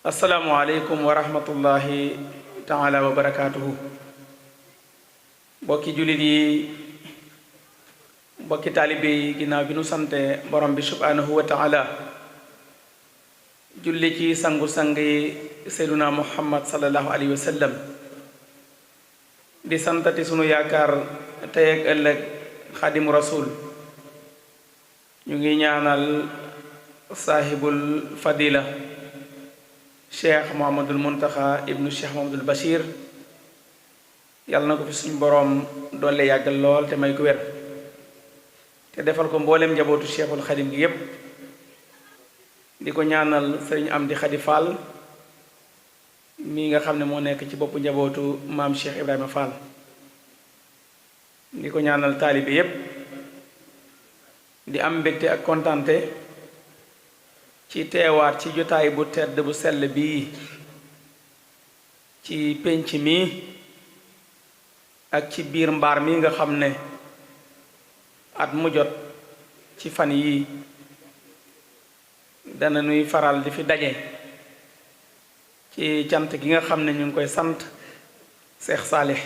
asalaamualeykum wa rahmatullahi taala wa barakaatuhu. mbokki jullit yi, mbokki taalibe yi, ginnaaw bi nu sante borom bi subhaanahu wa taala julli ci sangu-sang yi seyduna muhammad sallallahu alayhi wa sallam, di santati sunu yaakaar tey ak ëllëg xadimu rasul. ñu ngi ñaanal saahibul fadila cheikh Muhammadul Muntaxa ibnu cheikh Muhammadul Bachir, yàlla na ko fi suñ boroom doole yàggal lool te may ko wér, te defal ko mbooleem njabootu cheikhul xadim gi yépp. di ko ñaanal sëriñ Amdi Xadi Fall mi nga xam ne moo nekk ci boppu njabootu maam Cheikh Ibrahima Fall. di ko ñaanal taalibe yépp, di am mbégte ak kontante ci teewaat ci jotaay bu tedd bu sell bii ci pénc mi ak ci biir mbaar mi nga xam ne at mu jot ci fan yii dana nuy faral di fi daje ci cant gi nga xam ne ñu ngi koy sant Seex Saalix,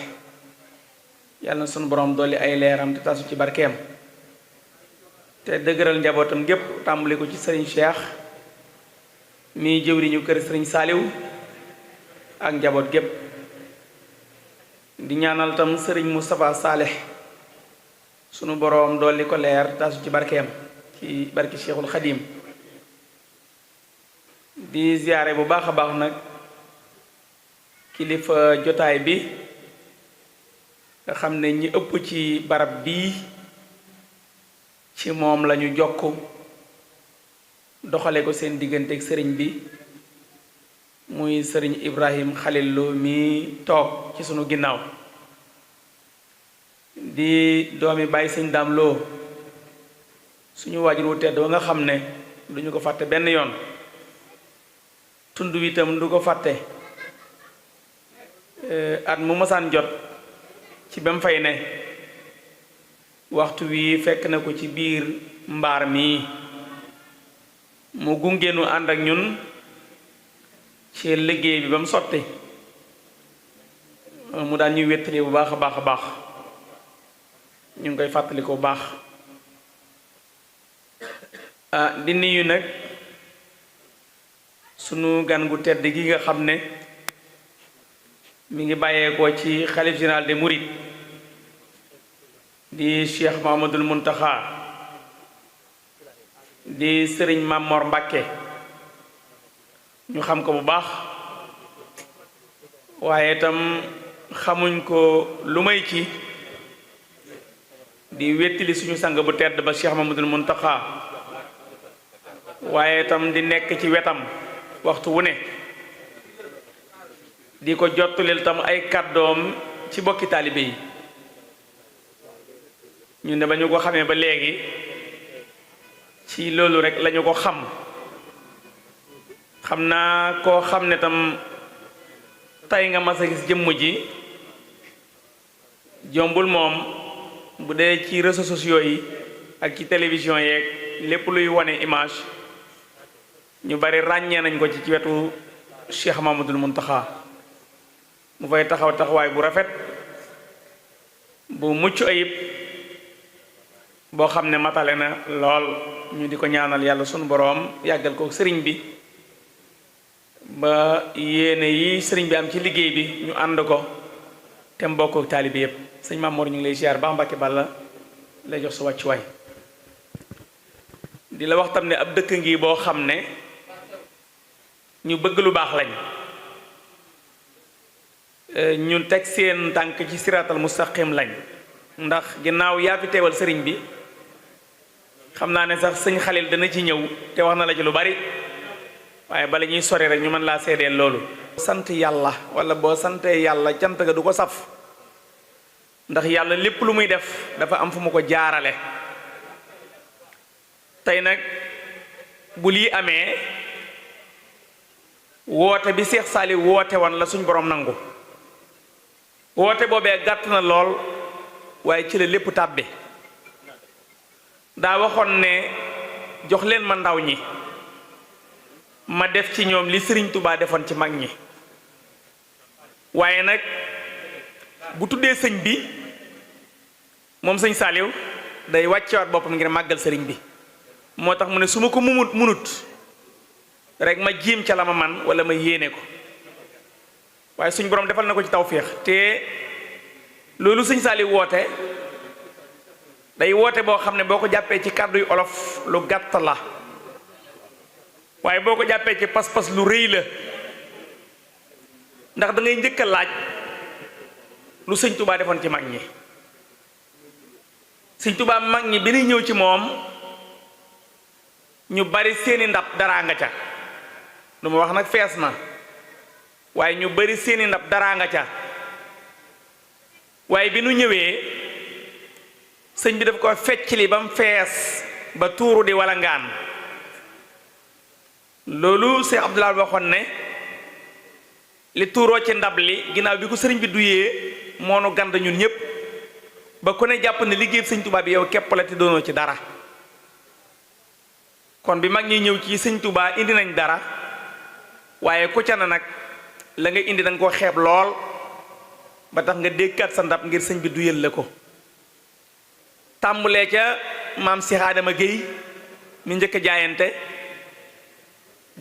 yàlla na sunu borom dolli ay leeram te tasu ci barkeem, te dëgëral njabootam gépp, tàmbali ko ci sëriñ Cheikh mi jëwriñu kër sëriñ Saaliw ak njaboot gépp. di ñaanal tam sëriñ Moustapha Saalix sunu boroom dolli ko leer tasu ci barkeem ci barki Cheikhul Xadim. di ziyaare bu baax a baax nag kilifa jotaay bi nga xam ne ñi ëpp ci barab bii ci moom lañu jokk doxale ko seen diggante ak sëriñ bi, muy sëriñ Ibrahim Xalil Lo mi toog ci sunu ginnaaw, di doomi bàyyi sëñ Daam Lo suñu waajur wu tedd wa nga xam ne duñu ko fàtte benn yoon. tund wi itam du ko fàtte at mu masaan jot ci ba mu fay ne waxtu wi fekk na ko ci biir mbaar mi mu gungeenu ànd ak ñun ci liggéey bi ba mu sotti, mu daan ñuy wéttali bu baax a baax a baax. ñu ngi koy fàttali ko bu baax. di nuyu nag sunu gan gu tedd gi nga xam ne mi ngi bàyyeekoo ci xalif général des mourides di cheikh Mahamadul Muntaxa, di sëriñ Mamor Mbàkke. ñu xam ko bu baax, waaye itam xamuñ ko lu may ci di wettili suñu sang bu tedd ba cheikh Mahamadul Muntaxa, waaye itam di nekk ci wetam waxtu wu ne di ko jottulil tam ay kàddoom ci bokki taalibe yi. ñu ne ba ñu ko xamee ba léegi ci loolu rek lañu ko xam. xam naa koo xam ne tam tey nga mas a gis jëmm ji jombul moom, bu dee ci réseaux sociaux yi ak ci télévision yeeg lépp luy wane image ñu bari ràññee nañ ko ci wetu Cheikh Mamadul Muntaxa. mu fay taxaw taxawaay bu rafet bu mucc ayib boo xam ne matale na lool. ñu di ko ñaanal yàlla sunu boroom yàggal ko sëriñ bi ba yéene yi sëriñ bi am ci liggéey bi ñu ànd ko te mbokk ak taalibe yépp. sëñ Mamoor ñu ngi lay ziar baax, Mbàkke Balla lay jox sa wàccuwaay. di la wax tam ne ab dëkk ngi boo xam ne ñu bëgg lu baax lañ, ñu teg seen tànk ci siraatal mustaqim lañ. ndax ginnaaw yaa fi teewal sëriñ bi, xam naa ne sax sëñ Xalil dana ci ñëw te wax na la ci lu bari, waaye bala ñuy sori rek ñu mën laa seedeel loolu. sant yàlla wala boo santee yàlla cant ga du ko saf, ndax yàlla lépp lu muy def dafa am fu mu ko jaarale. tey nag bu lii amee woote bi Seex Saali woote woon la suñ borom nangu. woote boobee gàtt na lool waaye ci la lépp tàbbi. daa waxoon ne jox leen ma ndaw ñi ma def ci ñoom li sëriñ Touba defoon ci mag ñi. waaye nag bu tuddee sëñ bi moom sëñ Saliou day wàccewaat boppam ngir màggal sëriñ bi moo tax mu ne su ma ko munut rek ma jiim ca la ma man wala ma yéene ko waaye suñ borom defal na ko ci tawféex te loolu sëñ Saliou woote day woote boo xam ne boo ko jàppee ci kàdduy olof lu gàtt la waaye boo ko jàppee ci pas-pas lu rëy la ndax da ngay njëkk a laaj lu sëñ Touba defoon ci mag ñi. sëñ Touba mag ñi bi ñuy ñëw ci moom ñu bari seeni ndab daraa nga ca lu ma wax nag fees na waaye ñu bari seeni ndab daraa nga ca waaye bi nu ñëwee sëñ bi daf ko fecc li ba mu fees ba tuuru di walangaan loolu Cheikh Abdoulaye waxoon ne li tuuroo ci ndab li ginnaaw bi ko sëriñ bi duyee moo nu gand ñun ñépp ba ku ne jàpp ne liggéey sëñ Touba bi yow képp la te doonoo ci dara kon bi mag ñi ñëw ci sëñ Touba indi nañ dara waaye ku ca na nag la nga indi danga koo xeeb lool ba tax nga dékkaat sa ndab ngir sëñ bi duyal la ko tàmbulee ca maam Cheikh Adama Guèye mi njëkk a jaayante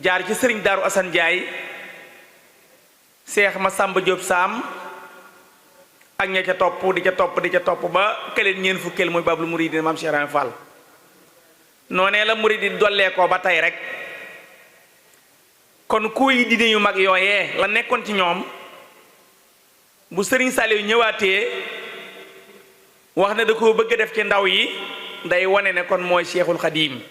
jaar ci sëriñ Daaru Assane Ndiaye Cheikh Massamba Diop Sam ak ña ca topp di ca topp ba këleen ñeen fukkeel mooy Babul Muridi maam Cheikh Ibrahima Fall noonee la murid di dollee ko ba tey rek kon kuy diine yu mag yooyee la nekkoon ci ñoom bu sëriñ Saliou ñëwaatee wax ne da koo bëgg a def ci ndaw yi day wane ne kon mooy Cheikhul Khadim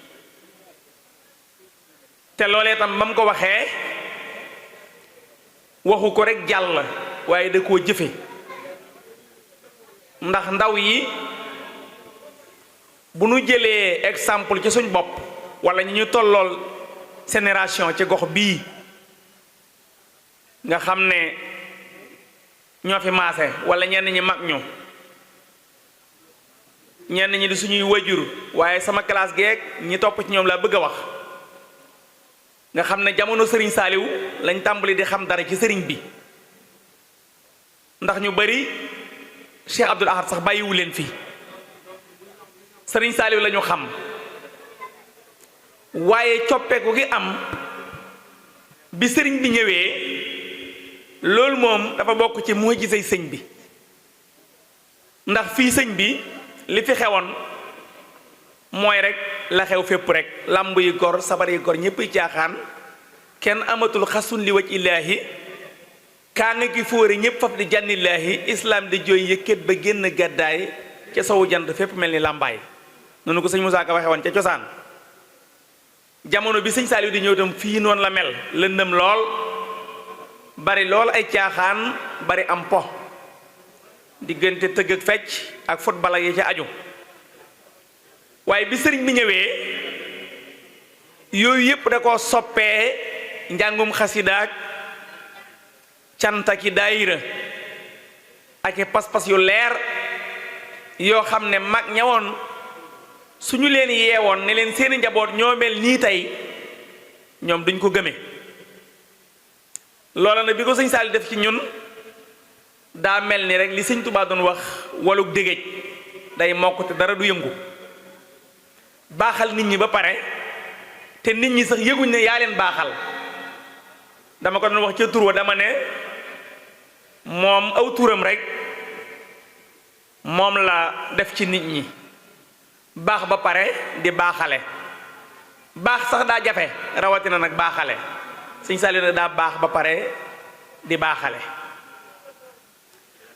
te loolee tam ba mu ko waxee waxu ko rek jàll waaye da koo jëfe ndax ndaw yi bu nu jëlee exemple ci suñ bopp wala ñi ñu tollool génération ci gox bii nga xam ne ñoo fi maase wala ñenn ñi mag ñu ñenn ñi di suñuy wajur waaye sama classe geek ñi topp ci ñoom laa bëgg a wax nga xam ne jamono sëriñ Saliou lañ tàmbali di xam dara ci sëriñ bi ndax ñu bari Cheikh Abdoul Ahad sax bàyyiwu leen fi sëriñ Saliou la ñu xam waaye coppeeku gi am bi sëriñ bi ñëwee loolu moom dafa bokk ci moo gisay sëñ bi ndax fii sëñ bi li fi xewoon mooy rek la xew fépp rek làmb yi gor sabar yi gor ñépp caaxaan kenn amatul xasun li waj illaahi kaa nga ki fóore ñépp faf di jànnillaahi islaam di jooy yëkkat ba génn gàddaay ca sowu jant fépp mel ni làmbaay noonu ko sëñ Moussa Ka waxe woon ca cosaan jamono bi sëñ Saliou di ñëw tam fii noonu la mel lëndëm lool bari lool ay caaxaan bari am po diggante tëgg ak fecc ak football ak yi ca aju waaye bi sëriñ bi ñëwee yooyu yépp da ko soppee njàngum xasidaak cantaki daayira ak i pas-pas yu leer yoo xam ne mag ñawoon suñu leen yeewoon ne leen seeni njaboot ñoo mel nii tey ñoom duñ ko gëme loola na bi ko sëñ Saliou def ci ñun daa mel ni rek li sëñ Touba doon wax waluk dégéej day mokk te dara du yëngu baaxal nit ñi ba pare te nit ñi sax yëguñ ne yaa leen baaxal dama ko doon wax ca tur wa dama ne moom aw turam rek moom la def ci nit ñi baax ba pare di baaxale baax sax daa jafe rawatina nag baaxale sëñ Saliou nag daa baax ba pare di baaxale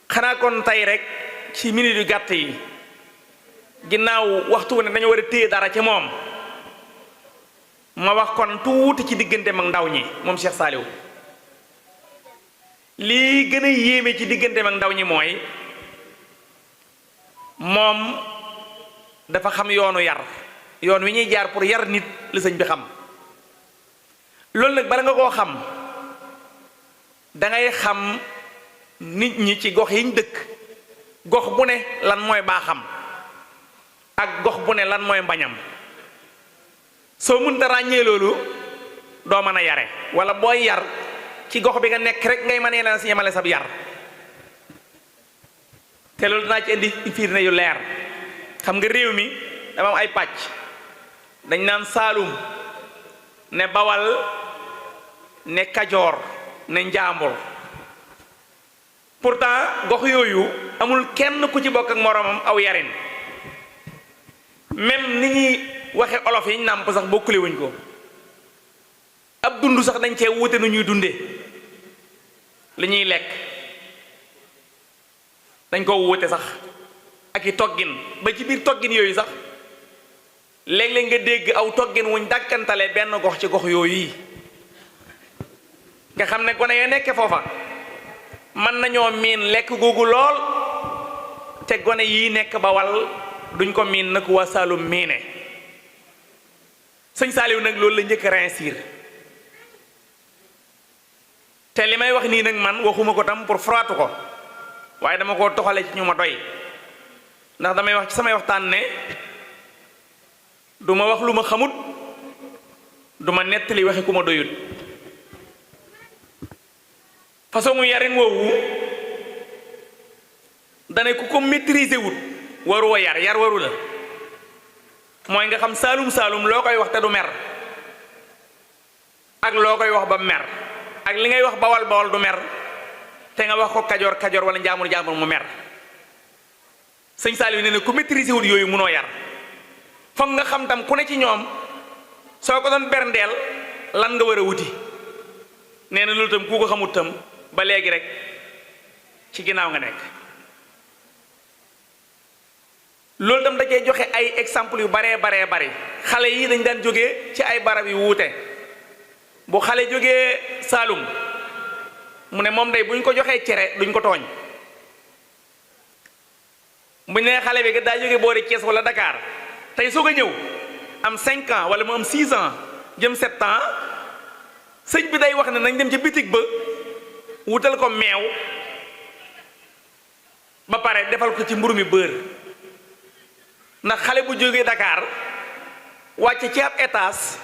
xanaa kon tey rek ci minute yu gàtt yi ginnaaw waxtu ne dañu war a téye dara ci moom ma wax kon tuuti ci digganteem ak ndaw ñi moom Cheikh Saliou lii gën a yéeme ci digganteem ak ndaw ñi mooy moom dafa xam yoonu yar yoon wi ñuy jaar pour yar nit li sëñ bi xam loolu nag bala nga koo xam dangay xam nit ñi ci gox yiñ dëkk gox bu ne lan mooy baaxam ak gox bu ne lan mooy mbañam soo mënta ràññee loolu doo mën a yare wala booy yar ci gox bi nga nekk rek ngay mënee la si yemale sab yar te loolu dinaa ci indi firnde yu leer. xam nga réew mi dama am ay pàcc dañ naan Saalum ne Bawal ne Kajoor ne Njaambur pourtant gox yooyu amul kenn ku ci bokk ak moroomam aw yarin même ni ñuy waxe olof yi ñu nàmp sax bokkule wuñ ko ab dund sax dañ cee wuute nu ñuy dunde li ñuy lekk dañ ko wuute sax ak i toggin ba ci biir toggin yooyu sax léeg-léeg nga dégg aw toggin wuñ dàkkantale benn gox ci gox yooyu yi nga xam ne gone ya nekke foofa mën nañoo miin lekk googu lool te gone yi nekk Bawal duñ ko miin nag waa Saalum miine sëñ Saaliw nag loolu la njëkk a réussir te li may wax nii nag man waxuma ko tam pour froatu ko waaye dama ko toxale ci ñu ma doy ndax damay wax ci samay waxtaan ne du ma wax lu ma xamut du ma nettali waxi ku ma doyut façon mu yarin woowu dane ku ko maîtriser wut waruwa yar waru la mooy nga xam saalum loo koy wax te du mer ak loo koy wax ba mer ak li ngay wax bawal du mer te nga wax ko kajoor wala njaamur mu mer sëñ Saliou nee na ku maîtriser wut yooyu munoo yar foog nga xam tam ku ne ci ñoom soo ko doon berndeel lan nga war a wuti nee na loolu tam ku ko xamut tam ba léegi rek ci ginnaaw nga nekk loolu tam da cee joxe ay exemple yu baree bari xale yi dañ daan jógee ci ay barab yu wuute bu xale jógee Saalum mu ne moom day bu ñu ko joxee cere duñ ko tooñ bu ñu nee xale bi daa jógee boori Thiès wala Dakar tey soog a ñëw am 5 ans wala mu am 6 ans jëm 7 ans sëñ bi day wax ne nañ dem ca bitig ba wutal ko meew ba pare defal ko ci mburu mi beurre ndax xale bu jógee Dakar wàcc ci ab étage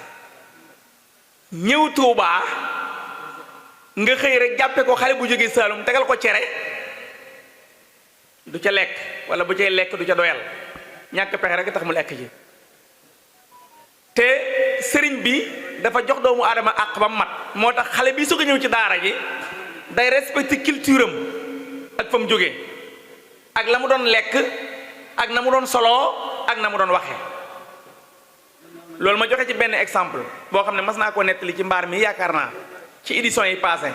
ñëw Touba nga xëy rek jàppe ko xale bu jógee Saalum tegal ko cere du ca lekk wala bu cay lekk du ca doyal ñàkk pexe rek tax mu lekk ci te sëriñ bi dafa jox doomu aadama àq ba mat moo tax xale bi su ko ñëw ci daara ji day respecté culture am ak fa mu jógee ak la mu doon lekk ak na mu doon soloo ak na mu doon waxe loolu ma joxe ci benn exemple boo xam ne mas naa ko nettali ci mbaar mi yaakaar naa ci édition yi passé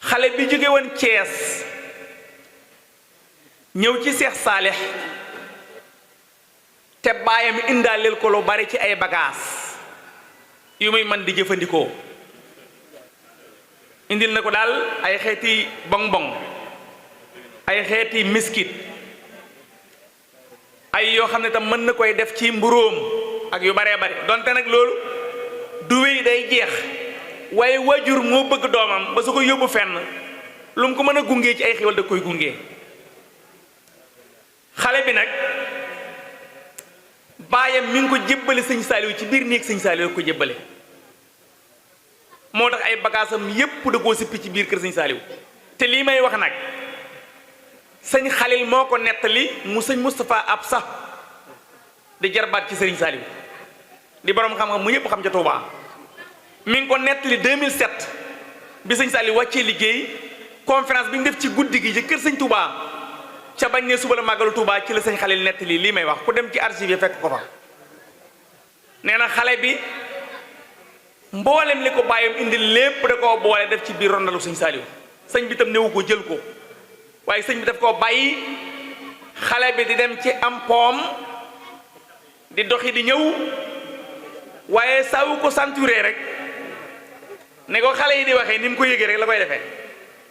xale bi jóge woon Thiès ñëw ci Seex Saalix te baayam indaaleel ko lu bari ci ay bagages yu muy man di jëfandikoo indil na ko daal ay xeeti bonbon ay xeeti miskit ay yoo xam ne tam mën na koy def ci mburóom ak yu baree bari donte nag loolu du wéy day jeex waaye waajur moo bëgg doomam ba su ko yóbbu fenn lu mu ko mën a gungee ci ay xéwal da koy gungee xale bi nag baayam mi ngi ko jébbale sëñ Saaliw ci biir néeg sëñ Saaliw ko jébbale moo tax ay bagaasam yépp da koo sippi ci biir kër sëñ Saaliw te lii may wax nag sëñ Xalil moo ko nettali mu sëñ Moustapha Absa di jarbaat ci sëriñ Saaliw di borom xam-xam mu ñëpp xam ca Touba mi ngi ko nettali 2007 bi sëñ Saaliw wàccee liggéey conférence bi ñu def ci guddi gi ci kër sëñ Touba ca bañ ne suba la màggalu Touba ci la sëñ Xalil nettali lii may wax ku dem ci archive fekk ko fa nee na xale bi mboolem li ko bàyyam indi lépp da koo boole def ci biir rondalu sëñ Saaliw sëñ bi tam newu ko jël ko waaye sëñ bi daf koo bàyyi xale bi di dem ci am poom di doxi di ñëw waaye saawu ko centuré rek ne ko xale yi di waxee ni mu ko yëgee rek la koy defee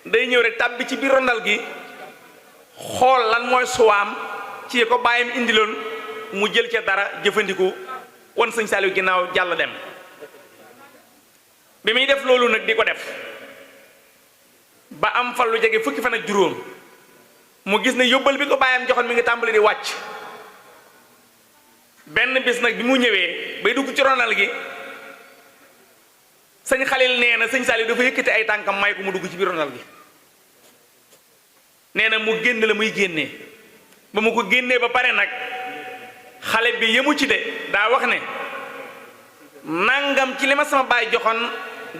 day ñëw rek tàbbi ci biir rondal gi xool lan mooy suwaam ci ko bàyyam indiloon mu jël ca dara jëfandiku won sëñ Saaliw ginnaaw jàll dem bi muy def loolu nag di ko def ba am fa lu jege fukki fan ak juróom mu gis ne yóbbal bi ko bàyyam joxoon mi ngi tàmbali di wàcc benn bis nag bi mu ñëwee bay dugg ci ronal gi sëñ Xalil nee na sëñ Saliou dafa yëkkati ay tànkam may ko mu dugg ci biir rondal gi nee na mu génn la muy génnee ba mu ko génnee ba pare nag xale bi yemu ci de daa wax ne nangam ci li ma sama baay joxoon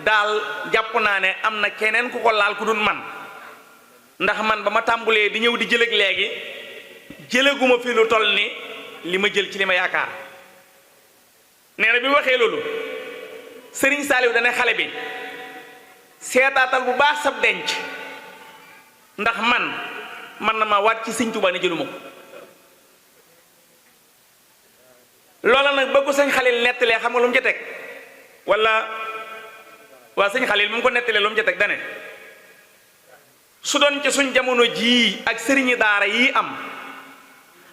daal jàpp naa ne am na keneen ku ko laal ku dul man ndax man ba ma tàmbulee di ñëw di jëleg léegi jëleguma fi lu toll ni li ma jël ci li ma yaakaar nee na bi waxee loolu sëriñ Saliou dane xale bi seetaatal bu baax sab denc ndax man na ma waat ci sëñ Tuubaa ne jëluma ko loola nag ba ko sëñ Xalil nettalee xam nga lu mu ca teg wala waa sëñ Xalil mu ngi ko nettalee lu mu ca teg dane su doon ci suñ jamono jii ak sëriñi daara yi am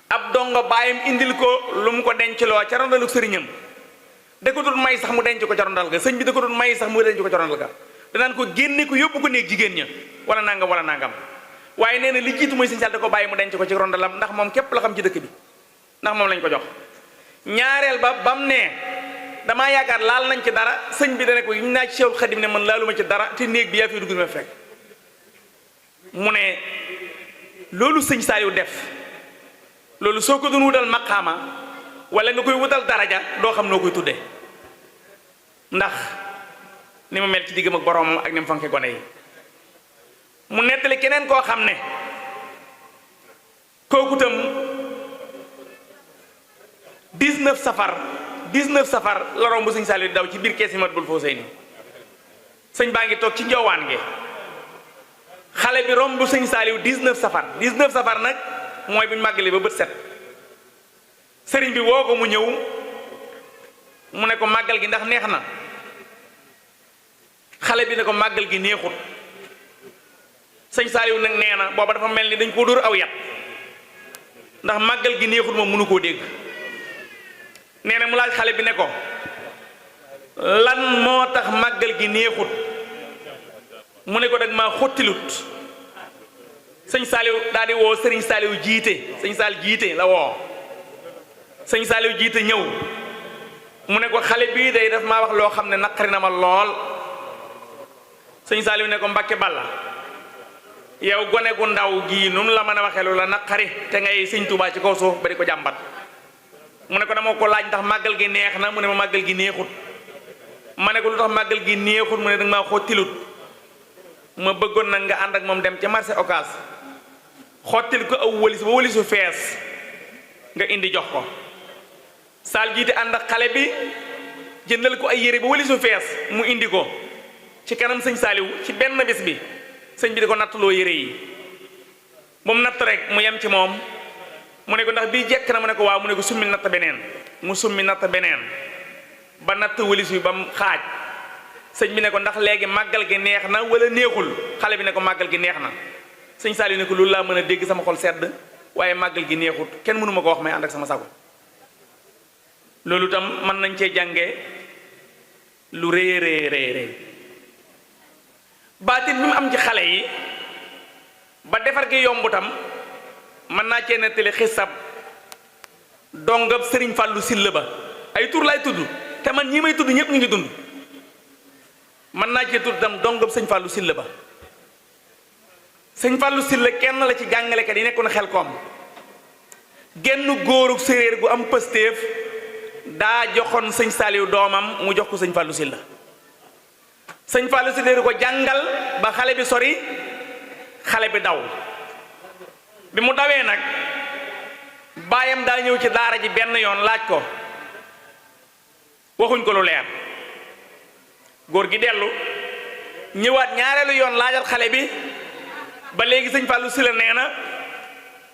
ab dongo baayam indil ko lu mu ko dencloo ca rondalu sëriñam da ko doon may sax mu denc ko ca rondal ga sëñ bi da ko doon may sax mu denc ko ca rondal ga danaan ko génne ko yóbbu ko néeg jigéen ña wala nangam waaye nee na li jiitu mooy sëñ Saliou da ko bàyyi mu denc ko ci rondalam ndax moom képp la xam ci dëkk bi ndax moom lañ ko jox ñaareel ba bam ne damaa yaakaar laal nañ ci dara sëñ bi dane ko ñu naa ci Seexul Xadim ne man laaluma ci dara te néeg bi yaa fi dugg ma fekk mu ne loolu sëñ Saliou def loolu soo ko doon wutal maqaama wala nga koy wutal daraja doo xam noo koy tudde ndax ni mu mel ci diggam ak boroomam ak ni mu fonke gone yi mu nettali keneen koo xam ne kooku tam 19 safar la romb sëñ Saliou daw ci biir kees yi mat bul foo sëy ni sëñ baa ngi toog ci njowaan gi xale bi romb sëñ Saliou 19 safar nag mooy bu ñu màggalee ba bët set sëriñ bi woo ko mu ñëw mu ne ko màggal gi ndax neex na xale bi ne ko màggal gi neexut sëñ Saliou nag nee na booba dafa mel ni dañ koo dóor aw yat ndax màggal gi neexut moom mënu koo dégg nee na mu laaj xale bi ne ko lan moo tax màggal gi neexut mu ne ko dag maa xottilut sëñ Saliou daal di woo sëriñ Saliou jiite sëñ Saliou jiite la woo sëñ Saliou jiite ñëw mu ne ko xale bii day daf maa wax loo xam ne naqari na ma lool sëñ Saliou ne ko Mbàkke Balla yow gone gu ndaw gii nun la mën a waxee lu la naqari te ngay sëñ Tuubaa ci kaw suuf ba di ko jàmbat mu ne ko dama ko laaj ndax màggal gi neex na mu ne ma màggal gi neexut ma ne ko lu tax màggal gi neexut mu ne danga maa xottilut ma bëggoon nag nga ànd ak moom dem ca marché Ocass xottil ko aw wëlis ba wëlisu fees nga indi jox ko saal jiite ànd ak xale bi jëndal ko ay yére ba wëlisu fees mu indi ko ci kanam sëñ Saliou ci benn bis bi sëñ bi di ko nattaloo yére yi moom natt rek mu yem ci moom mu ne ko ndax bii jekk na mu ne ko waaw mu ne ko summi natt beneen mu summi natt beneen ba natt wëlis bi ba mu xaaj sëñ bi ne ko ndax léegi màggal gi neex na wala neexul xale bi ne ko màggal gi neex na sëñ Saliou ne ko loolu laa mën a dégg sama xol sedd waaye màggal gi neexut kenn mënu ma ko wax may ànd ak sama sago loolu tam mën nañ cee jànge lu rëy baatin bi mu am ci xale yi ba defar gi yomb tam mën naa cee nettali xisab dongab sëriñ Fàllu Silla ba ay tur laay tudd te man ñi may tudd ñëpp ñu ngi dund mën naa cee tudd tam dongab sëñ Fàllu Silla ba sëñ Fàllu Silla kenn la ci jàngalekat yi nekkoon xel koom genn góoru séréer gu am pëstéef daa joxoon sëñ Saliou doomam mu jox ko sëñ Fàllu Silla sëñ Fàllu Silla ko jàngal ba xale bi sori xale bi daw bi mu dawee nag baayam daa ñëw ci daara ji benn yoon laaj ko waxuñ ko lu leer góor gi dellu ñëwaat ñaareelu yoon laajal xale bi ba léegi sëñ Fàllu Silla nee na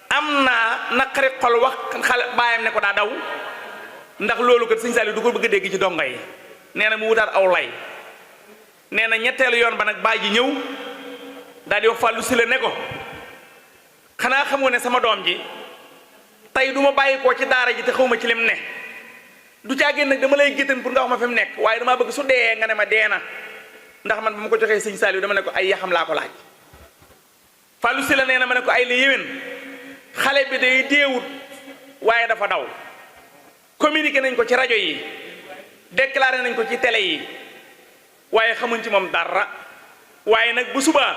am naa naqari xol wax xale baayam ne ko daa daw ndax loolu kat sëñ Saliou du ko bëgg a dégg ci dongo yi nee na mu wutaat aw lay nee na ñetteelu yoon ba nag baay ji ñëw daal di wax Fàllu Silla ne ko xanaa xamoo ne sama doom ji tey du ma bàyyi koo ci daara ji te xawma ci lim ne du caa génn nag dama lay géttan pour nga wax ma fi mu nekk waaye damaa bëgg su dee nga ne ma dee na ndax man ba ma ko joxee sëñ Saliou dama ne ko ay yaxam laa ko laaj Fàllu Silla nee na ma ne ko ay la yéwén xale bi day deewut waaye dafa daw communiqué nañ ko ci rajo yi déclaré nañ ko ci télé yi waaye xamuñ ci moom dara waaye nag bu subaa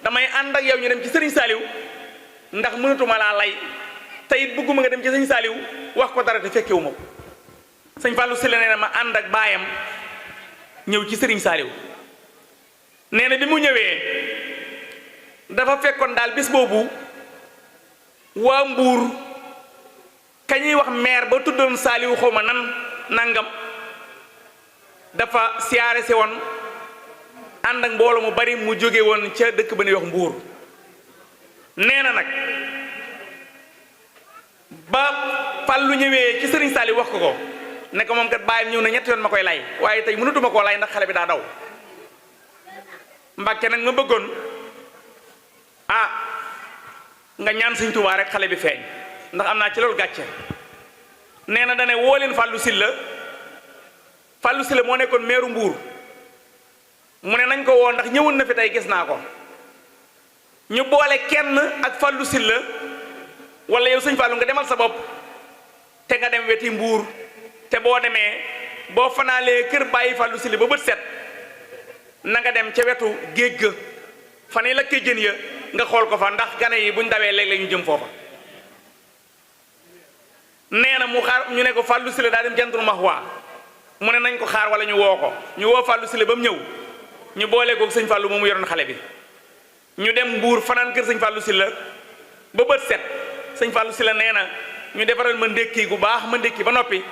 damay ànd ak yow ñu dem ci sëriñ Saaliw ndax mënatuma laa lay te it bëgguma nga dem ci sëñ Saaliw wax ko dara te fekkewu ma ko sëñ Fallou Sylla nee na ma ànd ak baayam ñëw ci sëriñ Saaliw nee na bi mu ñëwee dafa fekkoon daal bis boobu waa Mbuur ka ñuy wax maire ba tuddoon Saaliw xaw ma nan nangam dafa siyaare si woon ànd ak mbooloo mu bari mu jóge woon ca dëkk ba ñuy wax Mbuur nee na nag ba Fallu ñëwee ci sëriñ Saaliw wax ko ne ko moom kat bàyyam ñëw na ñetti yoon ma koy lay waaye tey mënatuma koo lay ndax xale bi daa daw Mbàkke nag ma bëggoon nga ñaan sëñ Tuubaa rek xale bi feeñ ndax am naa ci loolu gàcce nee na dane woo leen Fallou Sylla moo nekkoon meeru Mbuur mu ne nañ ko woo ndax ñëwoon na fi tey gis naa ko ñu boole kenn ak Fallou Sylla wala yow sëñ Fallou nga demal sa bopp te nga dem weti Mbuur te boo demee boo fanaalee kër bàyyi Fallou Sylla ba bët set na nga dem ca wetu géej ga fan yi la këy jën ya nga xool ko fa ndax gane yi buñ dawee léeg-léeg ñu jëm foofa nee na mu xaar ñu ne ko Fallou Sylla daa dem jantul Mahwa mu ne nañ ko xaar wala ñu woo ko ñu woo Fallou Sylla ba mu ñëw ñu boole ko sëñ Fallou moomu yoroon xale bi ñu dem Mbuur fanaan kër sëñ Fallou Sylla ba bët set sëñ Fallou Sylla nee na ñu defaral ma ndékki gu baax ma ndékki ba noppi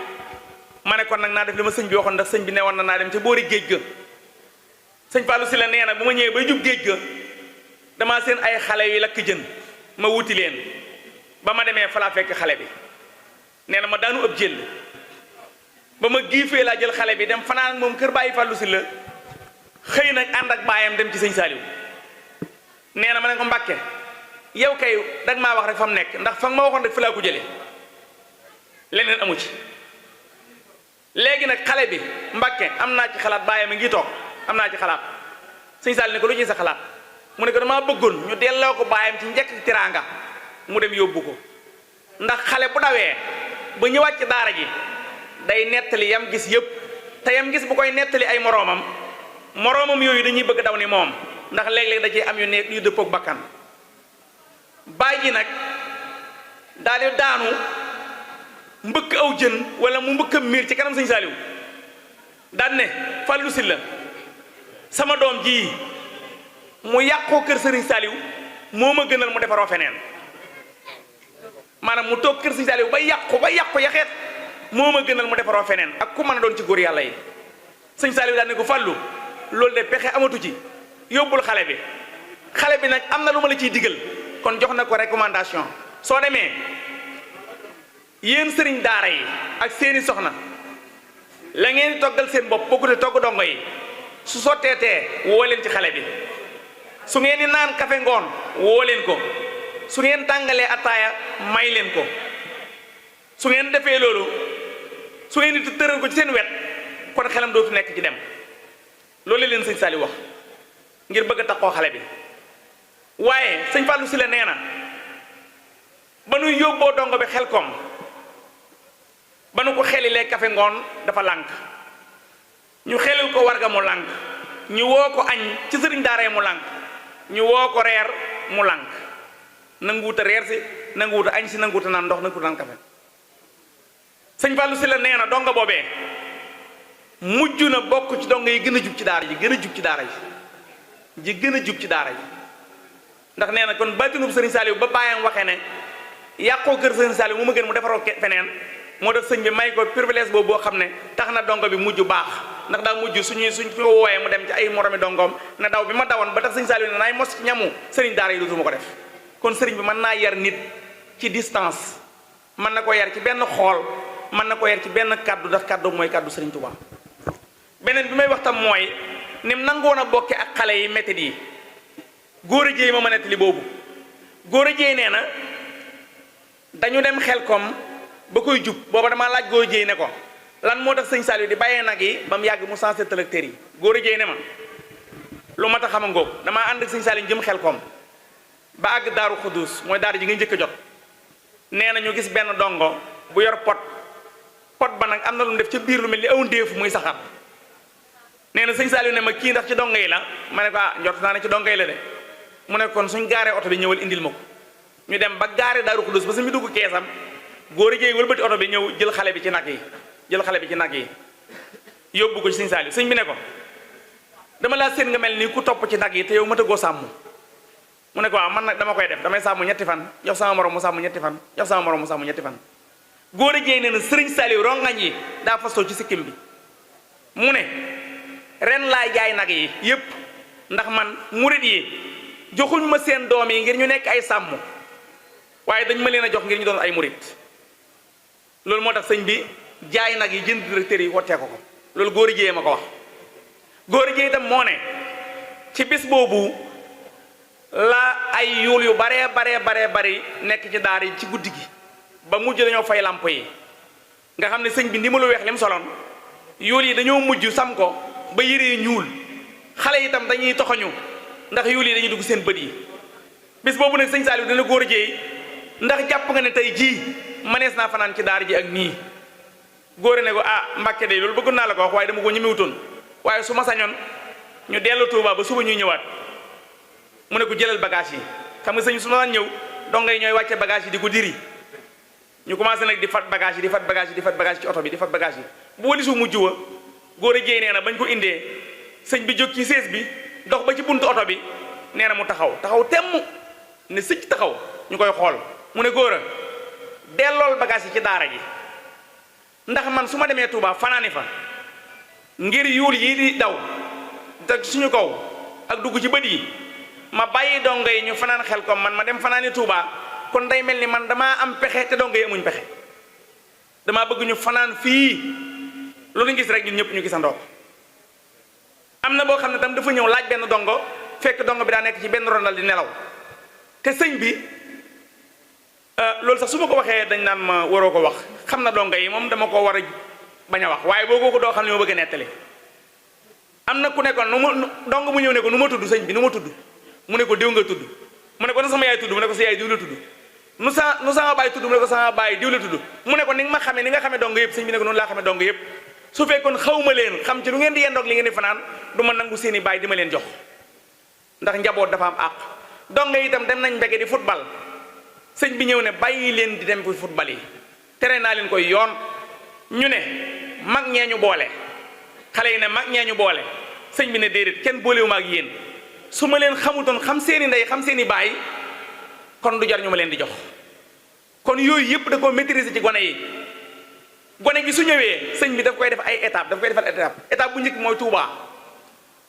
ma ne kon nag naa def li ma sëñ bi waxoon ndax sëñ bi ne woon na naa dem ca boori géej ga sëñ Fallou Sylla nee na bu ma ñëwee bay jub géej ga damaa seen ay xale yu lakk jën ma wuti leen ba ma demee fa laa fekk xale bi nee na ma daanu ëpp jël ba ma giifee laa jël xale bi dem fanaan ak moom kër bàyyi Fallou Sylla xëy nag ànd ak baayam dem ci sëñ Saaliw nee na ma ne ko Mbàkke yow kay dag maa wax rek fa mu nekk ndax fa nga ma waxoon rek fa laa ko jëlee leneen amu ci léegi nag xale bi Mbàkke am naa ci xalaat baayam a ngi toog am naa ci xalaat sëñ Saaliw ne ko lu ci sa xalaat mu ne ko damaa bëggoon ñu delloo ko baayam ci njëkk tiraanga mu dem yóbbu ko ndax xale bu dawee ba ñëwaat ci daara ji day nettali yam gis yëpp te yam gis bu koy nettali ay moroomam yooyu dañuy bëgg daw ni moom ndax léeg-léeg da ciy am yu nekk yu dëppook bakkan baay ji nag daal di daanu mbëkk aw jën wala mu mbëkk miir ci kanam sëñ Saaliw daan ne Fallou Sylla sama doom ji mu yàqoo kër sëriñ Saaliw moo ma gënal mu defaroo feneen maanaam mu toog kër sëriñ Saaliw ba yàqu yaxeet moo ma gënal mu defaroo feneen ak ku mën a doon ci góor yàlla yi sëñ Saaliw daan ne ko Fallou loolu de pexe amatu ci yóbbul xale bi nag am na lu ma la ciy digal kon jox na ko recommandation soo demee yéen sëriñ daara yi ak seeni soxna la ngeen di toggal seen bopp bokkute togg dongo yi su sotteetee woo leen ci xale bi su ngeen di naan kafe ngoon woo leen ko su ngeen tàngalee ataaya may leen ko su ngeen defee loolu su ngeen di tëral ko ci seen wet kon xelam dootu nekk ci dem loolu leen sëñ Saaliw wax ngir bëgg a taxoo xale bi waaye sëñ Fallou Sylla nee na ba nu yóbboo dongo bi Xelkom ba nu ko xelilee kafe ngoon dafa lànk ñu xelil ko warga mu lànk ñu woo ko añ ci sëriñ daara mu lànk ñu woo ko reer mu lànk nanguwuta reer si nanguwuta añ si nanguwuta naan ndox nanguwuta naan kafe sëñ Fallou Sylla nee na dongo boobee mujj na bokk ci dongo yi gën a jub ci daara ji gën a jub ci daara ji gën a jub ci daara ji ndax nee na kon baatinub sëriñ Saaliw ba bàyyam waxee ne yàqoo kër sëriñ Saaliw mu ma gën mu defaroo feneen moo def sëñ bi may ko privilège boobu boo xam ne tax na dongo bi mujj baax ndax daa mujj suñ ko wooyee mu dem ci ay moromi dongoom ne daw bi ma dawoon ba tax sëriñ Saaliw ne naay mos ci ñamu sëriñ daara yi dootuma ko def kon sëriñ bi mën naa yar nit ci distance mën na ko yar ci benn xool mën na ko yar ci benn kaddu ndax kaddu mooy kaddu sëriñ Tuubaa beneen bi may wax tam mooy nim nangoon a bokke ak xale yi méthode yi góor a jéey ma nettali boobu góor a jéey nee na dañu dem Xelkom ba koy jub booba damaa laaj góor a jéey ne ko lan moo tax sëñ Saaliw di bàyyee nag yi ba mu yàgg mu sensé tracteur yi góor a jéey ne ma lu ma tax xam a ngóob damaa ànd ak sëñ Saaliw jëm Xelkom ba àgg Daaru Xuddus mooy daara ji nga njëkk a jot nee na ñu gis benn dongo bu yor pot ba nag am na lu mu def ca biir lu mel ni aw ndéefu muy saxaar nee na sëñ Saliou ne ma kii ndax ci donga yi la ma ne ko ah njort naa ne ci donga yi la de mu ne kon suñ gaaree oto bi ñëwal indil ma ko ñu dem ba gaare Daaru Xudus ba suñu dugg keesam góor yi wëlbati oto bi ñëw jël xale bi ci nag yi yóbbu ko ci sëñ Saliou sëñ bi ne ko dama laa seen nga mel nii ku topp ci nag yi te yow matagoo sàmm mu ne ko waaw man nag dama koy def damay sàmm ñetti fan jox sama morom mu sàmm ñetti fan jox sama morom mu sàmm ñetti fan góor yi nee na sëriñ Saliou rongañ yi daa fastoo ci sikkim bi mu ne ren laay jaay nag yi yépp ndax man murit yi joxuñ ma seen doom yi ngir ñu nekk ay sàmm waaye dañ ma leen a jox ngir ñu doon ay murit loolu moo tax sëñ bi jaay nag yi jënd directeur yi wottee ko loolu góor yi ma ko wax góor yi itam moo ne ci bis boobu la ay yuul yu bari nekk ci daar yi ci guddi gi ba mujj dañoo fay lamp yi nga xam ne sëñ bi ndimalu weex lim soloon yuul yi dañoo mujj sam ko ba yëree ñuul xale yi itam dañuy toxañu ndax yuul yi dañuy dugg seen bët yi bis boobu nag sëñ Saliou dina góor jéey ndax jàpp nga ne tey jii manees naa fanaan ci daar ji ak nii góor ne ko ah Mbàkke de loolu bëggoon naa la ko wax waaye dama ko ñemewutoon waaye su ma sañoon ñu dellu Tuuba ba suba ñuy ñëwaat mu ne ko jëlal bagage yi xam nga sëñ su ma daan ñëw donga yi ñooy wàcce bagage yi di ko diri ñu commencé nag di fat bagage yi di fat bagage ci oto bi di fat bagage yi bu wali su mujj wa góor a jéey nee na bañ ko indee sëñ bi jóg ci sées bi dox ba ci buntu oto bi nee na mu taxaw temm ne sëcc taxaw ñu koy xool mu ne góor a dellool bagage yi ci daara ji ndax man su ma demee Touba fanaani fa ngir yuul yi di daw te suñu kaw ak dugg ci bët yi ma bàyyi dongo yi ñu fanaan xel comme man ma dem fanaani Touba kon day mel ni man damaa am pexe te dongo yi amuñ pexe damaa bëgg ñu fanaan fii loolu ñu gis rek ñun ñëpp ñu gisandoo am na boo xam ne tam dafa ñëw laaj benn dongo fekk dongo bi daa nekk ci benn rondal di nelaw te sëñ bi loolu sax su ma ko waxee dañ naan ma waroo ko wax xam na dongo yi moom dama ko war a bañ a wax waaye boo ko doo xam ne ma bëgg a nettali am na ku nekkoon dongo mu ñëw ne ko nu ma tudd sëñ bi nu ma tudd mu ne ko diw nga tudd mu ne ko na sama yaay tudd mu ne ko sa yaay diw la tudd nu sama baay tudd mu ne ko sama baay diw la tudd mu ne ko ni nga ma xamee ni nga xamee dongo yëpp sëñ bi ne ko noonu laa xamee dongo yëpp su fekkoon xaw ma leen xam ci lu ngeen di yendoog li ngeen di fanaan du ma nangu seeni baay di ma leen jox ndax njaboot dafa am àq dongo yi itam dem nañ mbege di football sëñ bi ñëw ne bàyyi leen di dem fi football yi tere naa leen koy yoon ñu ne mag ñee ñu boole xale yi ne mag ñee ñu boole sëñ bi ne déedéet kenn boolewu ma ak yéen su ma leen xamutoon xam seeni ndey xam seeni baay kon du jar ñu ma leen di jox kon yooyu yëpp da koo maîtriser ci gone yi gone gi su ñëwee sëñ bi daf koy def ay étape daf koy defal étape bu njëkk mooy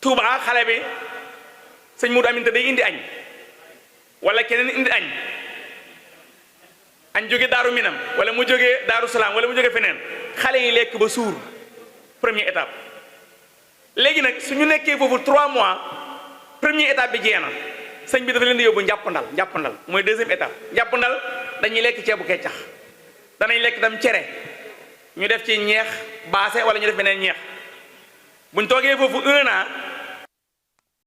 Touba xale bi sëñ Modou Aminta day indi añ wala keneen indi añ jóge Daaru Minam wala mu jógee Daaru Salaam wala mu jóge feneen xale yi lekk ba suur première étape léegi nag su ñu nekkee foofu 3 mois première étape bi jeex na sëñ bi dafa leen di yóbbu njàppandal mooy deuxième étape njàppandal dañuy lekk ceebu keccax danañ lekk tam cere ñu def ci ñeex baase wala ñu def beneen ñeex buñ toogee foofu 1 an